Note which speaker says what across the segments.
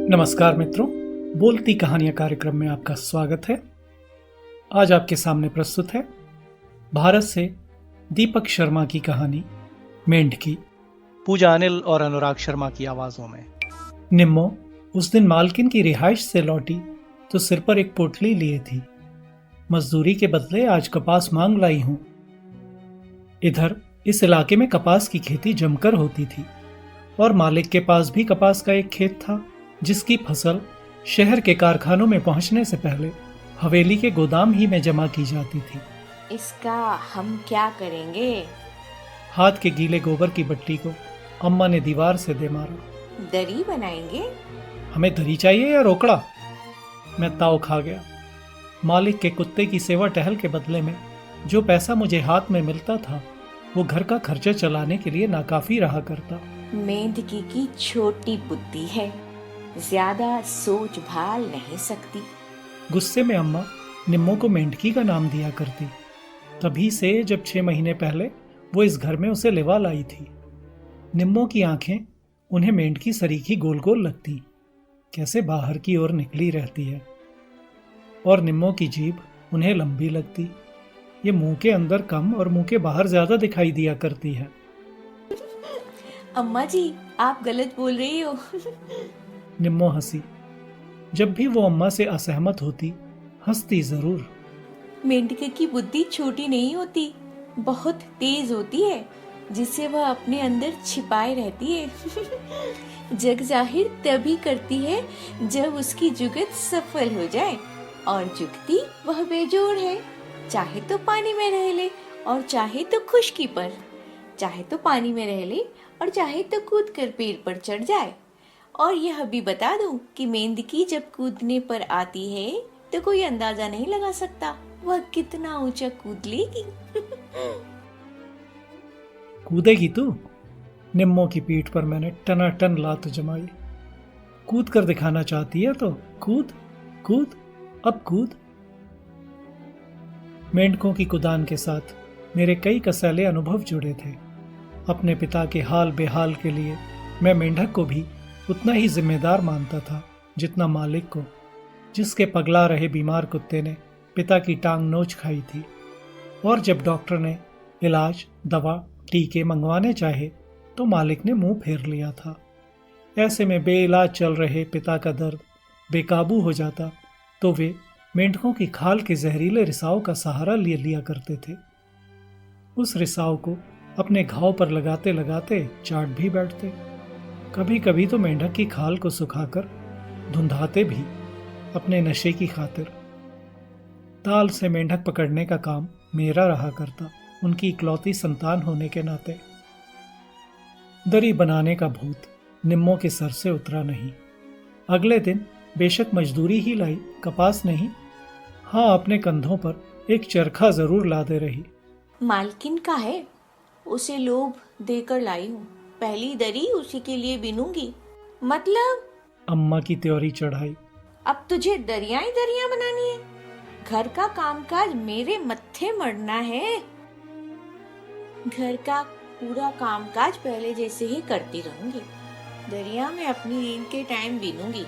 Speaker 1: नमस्कार मित्रों, बोलती कहानियां कार्यक्रम में आपका स्वागत है। आज आपके सामने प्रस्तुत है भारत से दीपक शर्मा की कहानी मेंढकी।
Speaker 2: पूजा अनिल और अनुराग शर्मा की आवाजों में।
Speaker 1: निम्मो उस दिन मालकिन की रिहाइश से लौटी तो सिर पर एक पोटली लिए थी। मजदूरी के बदले आज कपास मांग लाई हूं। इधर इस इलाके में कपास की खेती जमकर होती थी और मालिक के पास भी कपास का एक खेत था, जिसकी फसल शहर के कारखानों में पहुंचने से पहले हवेली के गोदाम ही में जमा की जाती थी।
Speaker 3: इसका हम क्या करेंगे?
Speaker 1: हाथ के गीले गोबर की बट्टी को अम्मा ने दीवार से दे मारा।
Speaker 3: दरी बनाएंगे?
Speaker 1: हमें दरी चाहिए या रोकड़ा? मैं ताव खा गया। मालिक के कुत्ते की सेवा टहल के बदले में जो पैसा मुझे हाथ में मिलता था वो घर का खर्चा चलाने के लिए नाकाफी रहा करता।
Speaker 3: मेंढकी की छोटी बुद्धि है, ज्यादा सोच भाल नहीं सकती।
Speaker 1: गुस्से में अम्मा निम्मो को मेंढकी का नाम दिया करती। तभी से जब 6 महीने पहले वो इस घर में उसे लिवा लाई थी। निम्मो की आंखें उन्हें मेंढकी सरीखी गोल गोल लगती, कैसे बाहर की ओर निकली रहती है, और निम्मो की जीभ उन्हें लंबी लगती। ये मुंह के अंदर कम और मुंह के बाहर ज्यादा दिखाई दिया करती है।
Speaker 3: अम्मा जी, आप गलत बोल रही हो।
Speaker 1: निम्मो हंसी। जब भी वो अम्मा से असहमत होती हंसती जरूर।
Speaker 3: मेंढके की बुद्धि छोटी नहीं होती, बहुत तेज होती है, जिसे वह अपने अंदर छिपाए रहती है। जग जाहिर तभी करती है जब उसकी जुगत सफल हो जाए, और जुगती वह बेजोड़ है। चाहे तो पानी में रह ले और चाहे तो खुश्की पर, चाहे तो पानी में रह ले और चाहे तो कूद कर पेड़ पर चढ़ जाए। और यह भी बता दूं कि मेंढकी जब कूदने पर आती है तो कोई अंदाजा नहीं लगा सकता वह कितना ऊंचा कूद लेगी।
Speaker 1: कूदेगी तू? निम्मो की पीठ पर मैंने टनाटन लात जमाई। कूद कर दिखाना चाहती है तो कूद कूद, अब कूद। मेंढकों की कुदान के साथ मेरे कई कसैले अनुभव जुड़े थे। अपने पिता के हाल बेहाल के लिए मैं मेंढक को भी उतना ही जिम्मेदार मानता था जितना मालिक को, जिसके पगला रहे बीमार कुत्ते ने पिता की टांग नोच खाई थी। और जब डॉक्टर ने इलाज, दवा, टीके मंगवाने चाहे तो मालिक ने मुंह फेर लिया था। ऐसे में बेइलाज चल रहे पिता का दर्द बेकाबू हो जाता तो वे मेंढकों की खाल के जहरीले रिसाव का सहारा ले लिया करते थे। उस रिसाव को अपने घाव पर लगाते लगाते चाट भी बैठते। कभी कभी तो मेंढक की खाल को सुखाकर धुंधाते भी, अपने नशे की खातिर। ताल से मेंढक पकड़ने का काम मेरा रहा करता, उनकी इकलौती संतान होने के नाते। दरी बनाने का भूत निम्मो के सर से उतरा नहीं। अगले दिन बेशक मजदूरी ही लाई, कपास नहीं। हाँ, अपने कंधों पर एक चरखा जरूर लादे रही।
Speaker 3: मालकिन का है, उसे लोभ देकर लाई हूँ। पहली दरी उसी के लिए बिनूंगी। मतलब?
Speaker 1: अम्मा की त्योरी चढ़ाई।
Speaker 3: अब तुझे दरिया ही दरिया बनानी है? घर का कामकाज मेरे मत्थे मरना है। घर का पूरा कामकाज पहले जैसे ही करती रहूंगी। दरिया में अपनी नींद के टाइम बिनूंगी।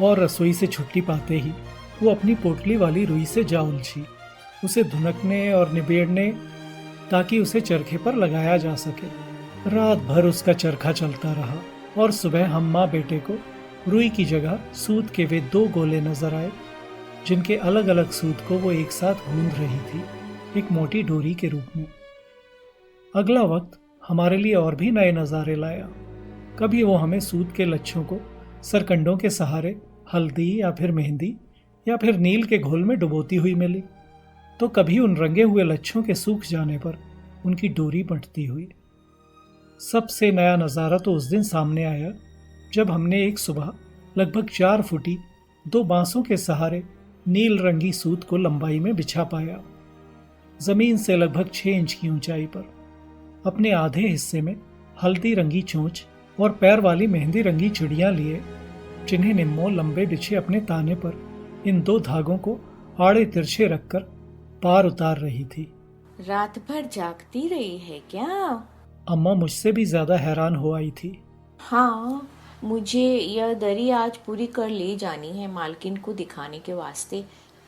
Speaker 1: और रसोई से छुट्टी पाते ही वो अपनी पोटली वाली रुई से जा उलझी, उसे धुनकने और निबेड़ने ताकि उसे चरखे पर लगाया जा सके। रात भर उसका चरखा चलता रहा और सुबह हम माँ बेटे को रुई की जगह सूत के वे 2 गोले नजर आए, जिनके अलग अलग सूत को वो एक साथ गूंथ रही थी, एक मोटी डोरी के रूप में। अगला वक्त हमारे लिए और भी नए नज़ारे लाया। कभी वो हमें सूत के लच्छों को सरकंडों के सहारे हल्दी या फिर मेहंदी या फिर नील के घोल में डुबोती हुई मिली, तो कभी उन रंगे हुए लच्छों के सूख जाने पर उनकी डोरी बंटती हुई। सबसे नया नज़ारा तो उस दिन सामने आया जब हमने एक सुबह लगभग 4 फुटी 2 बांसों के सहारे नील रंगी सूत को लंबाई में बिछा पाया। जमीन से लगभग 6 इंच की ऊंचाई पर अपने आधे हिस्से में हल्दी रंगी चोंच और पैर वाली मेहंदी रंगी चिड़ियां लिए, जिन्हें निम्मो लंबे बिछे अपने ताने पर इन 2 धागों को आड़े तिरछे रखकर पार उतार रही थी।
Speaker 3: रात भर जागती रही है क्या?
Speaker 1: अम्मा मुझसे भी ज्यादा हैरान हो आई थी।
Speaker 3: हाँ, मुझे यह दरी आज पूरी कर ले जानी है मालकिन को दिखाने के वास्ते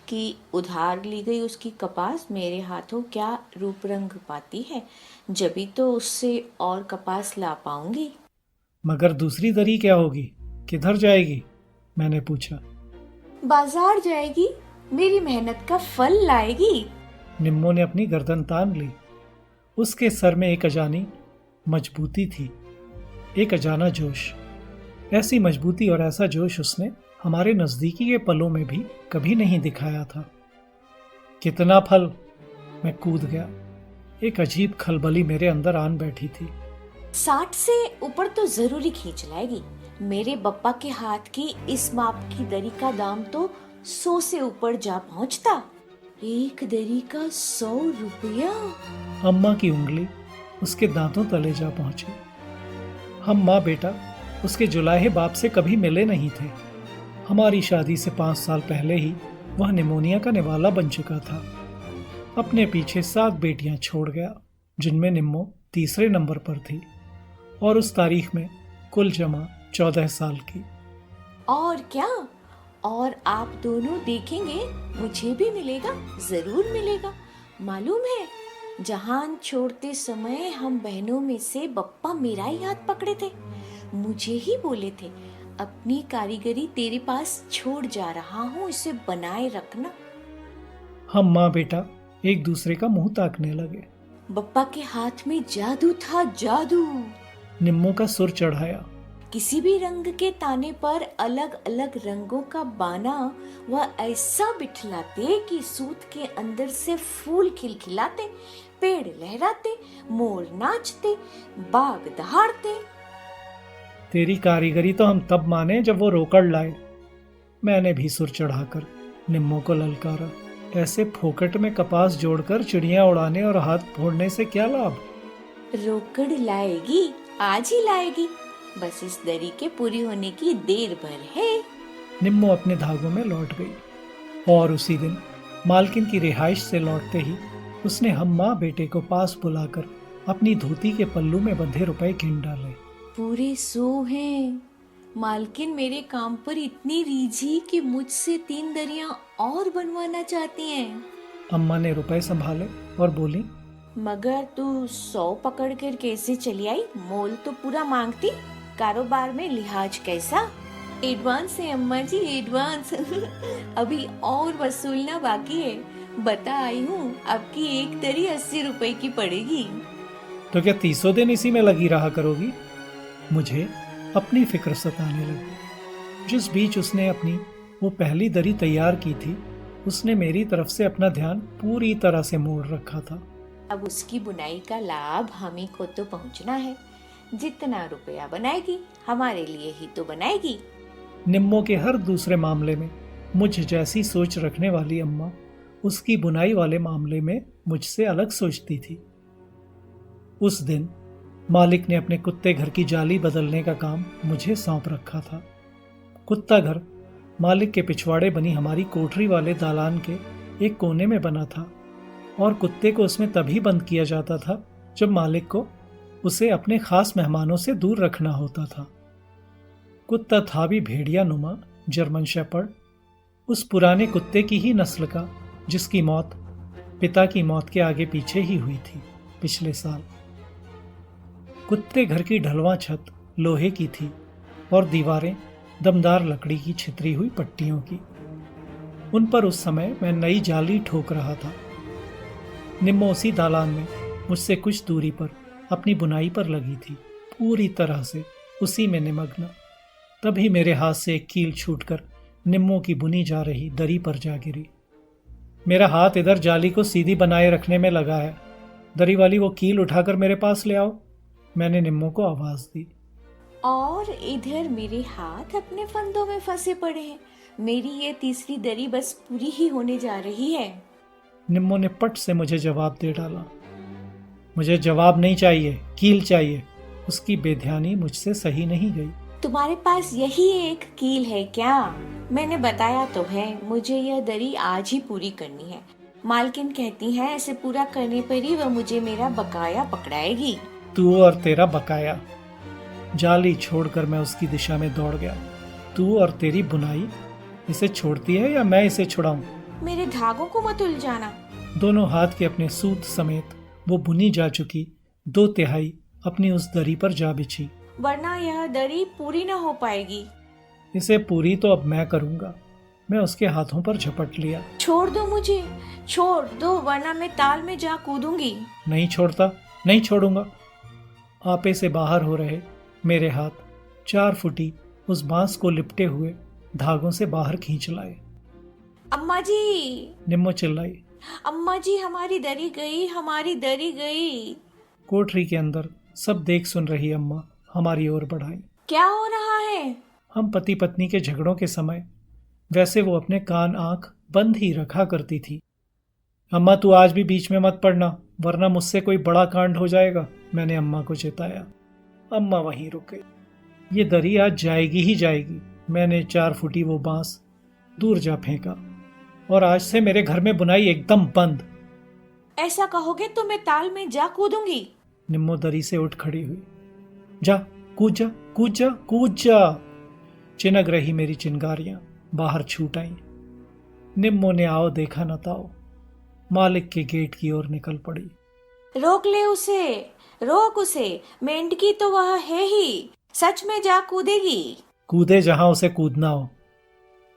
Speaker 3: कि उधार ली गई उसकी कपास मेरे हाथों क्या रूप रंग पाती है, जभी तो उससे और कपास ला पाऊंगी।
Speaker 1: मगर दूसरी दरी क्या होगी, किधर जाएगी? मैंने पूछा।
Speaker 3: बाजार जाएगी, मेरी मेहनत का फल लाएगी।
Speaker 1: निम्मो ने अपनी गर्दन तान ली। उसके सर में एक अजानी मजबूती थी, एक अजाना जोश। ऐसी मजबूती और ऐसा जोश उसने हमारे नजदीकी के पलों में भी कभी नहीं दिखाया था। कितना फल! मैं कूद गया। एक अजीब खलबली मेरे अंदर आन बैठी थी।
Speaker 3: 60 से ऊपर तो जरूरी खींच लाएगी। मेरे बप्पा के हाथ की इस माप की दरी का दाम तो 100 से ऊपर जा पहुंचता। एक दरी का 100 रुपया।
Speaker 1: अम्मा की उंगली उसके दांतों तले जा पहुंची। हम माँ बेटा उसके जुलाहे बाप से कभी मिले नहीं थे। हमारी शादी से 5 साल पहले ही वह निमोनिया का निवाला बन चुका था। अपने पीछे 7 बेटियां छोड़ गया, जिनमें निम्मो तीसरे नंबर पर थी और उस तारीख में कुल जमा 14 साल की।
Speaker 3: और क्या, और आप दोनों देखेंगे मुझे भी मिलेगा, जरूर मिलेगा। मालूम है, जहान छोड़ते समय हम बहनों में से बप्पा मेरा ही हाथ पकड़े थे। मुझे ही बोले थे, अपनी कारीगरी तेरे पास छोड़ जा रहा हूँ, इसे बनाए रखना।
Speaker 1: हम माँ बेटा एक दूसरे का मुंह ताकने लगे।
Speaker 3: बप्पा के हाथ में जादू था, जादू।
Speaker 1: निम्मो का सुर चढ़ाया।
Speaker 3: किसी भी रंग के ताने पर अलग अलग रंगों का बाना वह ऐसा बिठलाते कि सूत के अंदर से फूल खिलखिलाते, पेड़ लहराते, मोर नाचते, बाग दहाड़ते।
Speaker 1: तेरी कारीगरी तो हम तब माने जब वो रोकड़ लाए। मैंने भी सुर चढ़ाकर निम्मो को ललकारा। ऐसे फोकट में कपास जोड़कर चिड़िया उड़ाने और हाथ फोड़ने से क्या लाभ?
Speaker 3: रोकड़ लाएगी, आज ही लाएगी, बस इस दरी के पूरी होने की देर भर है।
Speaker 1: निम्मो अपने धागों में लौट गई और उसी दिन मालकिन की रिहाइश से लौटते ही उसने हम माँ बेटे को पास बुलाकर अपनी धोती के पल्लू में बंधे रुपए गिन डाले।
Speaker 3: पूरे 100 हैं। मालकिन मेरे काम पर इतनी रीझी कि मुझसे 3 दरियां और बनवाना चाहती हैं।
Speaker 1: अम्मा ने रुपए संभाले और बोली,
Speaker 3: मगर तू 100 पकड़ कर कैसे चली आई? मोल तो पूरा मांगती। कारोबार में लिहाज कैसा? एडवांस है अम्मा जी, एडवांस। अभी और वसूलना बाकी है। बता आई हूँ, आपकी एक दरी 80 रुपए की पड़ेगी।
Speaker 1: तो क्या 300 दिन इसी में लगी रहा करोगी? मुझे अपनी फिक्र सताने लगी। जिस बीच उसने अपनी वो पहली दरी तैयार की थी, उसने मेरी तरफ से अपना ध्यान पूरी तरह से मोड़ रखा था।
Speaker 3: अब उसकी बुनाई का लाभ हम ही को तो पहुंचना है। जितना रुपया बनाएगी हमारे लिए ही तो बनाएगी।
Speaker 1: निम्मो के हर दूसरे मामले में मुझ जैसी सोच रखने वाली अम्मा उसकी बुनाई वाले मामले में मुझसे अलग सोचती थी। उस दिन मालिक ने अपने कुत्ते घर की जाली बदलने का काम मुझे सौंप रखा था। कुत्ता घर मालिक के पिछवाड़े बनी हमारी कोठरी वाले दालान के एक कोने में बना था और कुत्ते को उसमें तभी बंद किया जाता था जब मालिक को उसे अपने खास मेहमानों से दूर रखना होता था। कुत्ता था भी भेड़िया नुमा जर्मन शेपर्ड, उस पुराने कुत्ते की ही नस्ल का जिसकी मौत पिता की मौत के आगे पीछे ही हुई थी पिछले साल। कुत्ते घर की ढलवां छत लोहे की थी और दीवारें दमदार लकड़ी की छितरी हुई पट्टियों की। उन पर उस समय मैं नई जाली ठोक रहा था। निम्मो उसी दालान में मुझसे कुछ दूरी पर अपनी बुनाई पर लगी थी, पूरी तरह से उसी में निमग्न। तभी मेरे हाथ से एक कील छूटकर निम्मो की बुनी जा रही दरी पर जा गिरी। मेरा हाथ इधर जाली को सीधी बनाए रखने में लगा है। दरी वाली वो कील उठाकर मेरे पास ले आओ, मैंने निम्मो को आवाज दी।
Speaker 3: और इधर मेरे हाथ अपने फंदों में फंसे पड़े हैं। मेरी ये तीसरी दरी बस पूरी ही होने जा रही है।
Speaker 1: निम्मो ने पट से मुझे जवाब दे डाला। मुझे जवाब नहीं चाहिए, कील चाहिए। उसकी बेध्यानी मुझसे सही नहीं गई।
Speaker 3: तुम्हारे पास यही एक कील है क्या? मैंने बताया तो है, मुझे यह दरी आज ही पूरी करनी है। मालकिन कहती है इसे पूरा करने पर ही वह मुझे मेरा बकाया पकड़ाएगी।
Speaker 1: तू और तेरा बकाया। जाली छोड़कर मैं उसकी दिशा में दौड़ गया। तू और तेरी बुनाई इसे छोड़ती है या मैं इसे छुड़ाऊं?
Speaker 3: मेरे धागों को मत उलझाना।
Speaker 1: दोनों हाथ के अपने सूत समेत वो बुनी जा चुकी 2/3 अपनी उस दरी पर जा बिछी।
Speaker 3: वरना यह दरी पूरी न हो पाएगी।
Speaker 1: इसे पूरी तो अब मैं करूंगा। मैं उसके हाथों पर झपट लिया।
Speaker 3: छोड़ दो मुझे, छोड़ दो, वरना मैं ताल में जा कूदूंगी।
Speaker 1: नहीं छोड़ता, नहीं छोड़ूंगा। आपे से बाहर हो रहे मेरे हाथ 4 फुटी उस बांस को लिपटे हुए धागों से बाहर खींच लाए।
Speaker 3: अम्मा जी,
Speaker 1: निम्मो चिल्लाई।
Speaker 3: अम्मा जी, हमारी दरी गई, हमारी दरी गई।
Speaker 1: कोठरी के अंदर सब देख सुन रही अम्मा हमारी ओर बढ़ाई।
Speaker 3: क्या हो रहा है?
Speaker 1: हम पति पत्नी के झगड़ों के समय वैसे वो अपने कान आंख बंद ही रखा करती थी। अम्मा तू आज भी बीच में मत पड़ना, वरना मुझसे कोई बड़ा कांड हो जाएगा, मैंने अम्मा को चेताया। अम्मा वहीं रुक गई। ये दरी आज जाएगी ही जाएगी। मैंने 4 फुटी वो बांस दूर जा फेंका और आज से मेरे घर में बुनाई एकदम बंद।
Speaker 3: ऐसा कहोगे तो मैं ताल में जा कूदूंगी।
Speaker 1: निम्मो दरी से उठ खड़ी हुई। जा कूद जा, कूद जा, कूद जा। चिनक रही मेरी चिंगारियां बाहर छूट आई। निम्मो ने आओ देखा न ताओ मालिक के गेट की ओर निकल पड़ी।
Speaker 3: रोक ले उसे, रोक उसे, मेंढकी तो वह है ही, सच में जा कूदेगी।
Speaker 1: कूदे जहां उसे कूदना हो।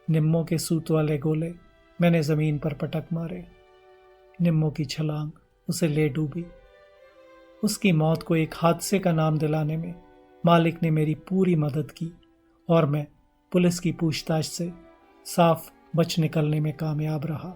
Speaker 1: निम्मो के सूत वाले गोले मैंने जमीन पर पटक मारे। निम्मो की छलांग उसे ले डूबी। उसकी मौत को एक हादसे का नाम दिलाने में मालिक ने मेरी पूरी मदद की और मैं पुलिस की पूछताछ से साफ बच निकलने में कामयाब रहा।